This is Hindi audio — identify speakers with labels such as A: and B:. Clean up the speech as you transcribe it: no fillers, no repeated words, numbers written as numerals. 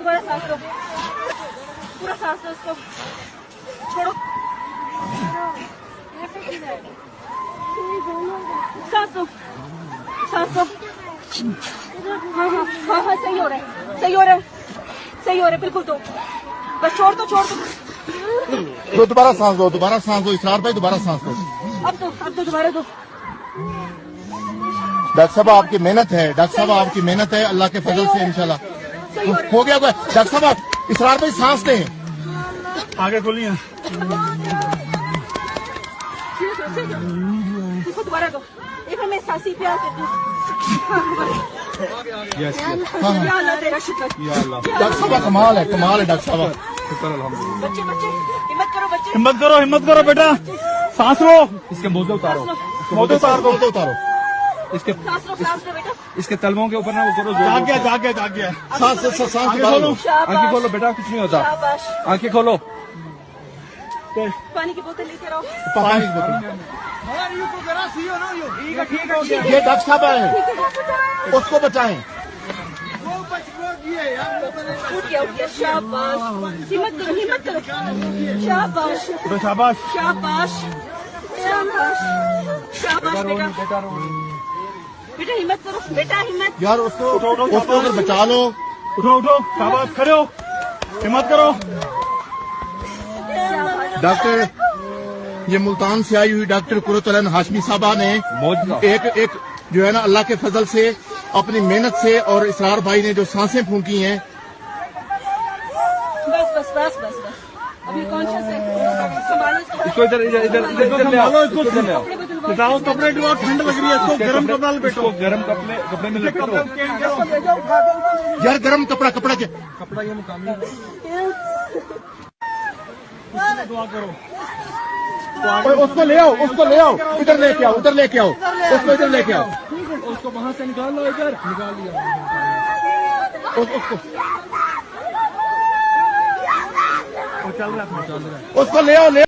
A: दोबारा सांस लो, पूरा सांस लो, इसको छोड़ो, सांस लो, सांस लो। हाँ हाँ हाँ हाँ, सही हो रहा है, सही हो रहा है, सही हो रहा है, बिल्कुल। तो बस छोड़ दो, छोड़ दो।
B: तो दोबारा सांस दो, दोबारा सांस दो इसरार भाई, दोबारा सांस दो।
A: अब तो दोबारा दो।
B: डॉक्टर साहब आपकी मेहनत है, डॉक्टर साहब आपकी मेहनत है, अल्लाह के फजल से इंशाल्लाह हो गया। डॉक्टर साहब आप इसरार भाई सांस दें,
C: आगे खोलिए।
A: इसको दोबारा दो, एक मैं सांसी प्यार करती हूँ। या अल्लाह तेरा शुक्र।
B: डॉक्टर साहब कमाल है, कमाल है डॉक्टर साहब।
A: बच्चे बच्चे हिम्मत करो, बच्चे
C: हिम्मत करो, हिम्मत करो बेटा, सांस लो। इसके मोजे उतारो, मोजे उतार दो,
B: उतारो
C: इसके
A: सांस लो बेटा।
C: इसके तलवों के ऊपर ना वो करो।
B: जाग गया, जाग गया, जाग गया। सांस खोलो,
C: आंखें खोलो बेटा, कुछ नहीं होता।
A: शाबाश।
C: आंखें खोलो।
A: पानी की बोतल लेके आओ।
B: पानी की बोतल। ये डॉक्टर साहब है, उसको बचाएं।
A: उठ गया, शाबाश। हिम्मत करो, हिम्मत करो। शाबाश,
C: शाबाश,
A: शाबाश, शाबाश, शाबाश बेटा। बेटा हिम्मत करो, बेटा हिम्मत।
B: यार उसको अगर बचा लो।
C: उठो उठो, शाबाश, खड़े हो, हिम्मत करो।
B: डॉक्टर ये मुल्तान से आई हुई डॉक्टर कुरतुल हाशमी साहबा ने एक जो है ना अल्लाह के फजल से अपनी मेहनत से और इसरार भाई ने जो सांसें फूंकी हैं।
A: बस बस बस बस बस, अभी कॉन्शियस है, संभालो
C: इसको इधर इधर इधर इधर ले आओ, इसको इधर ले आओ।
B: बताओ कपड़े बहुत ठंड लग रही है, इसको गर्म कपड़ा
C: इसको गर्म कपड़े में लपेटो।
B: यार गर्म कपड़ा
C: कपड़ा ये मुकामी दुआ करो।
B: उसको ले आओ, उसको ले आओ, इधर लेके आओ, उधर लेके आओ, उसको इधर लेके आओ,
C: उसको वहां से निकाल लो, इधर निकाल लिया
B: उसको ले आओ, ले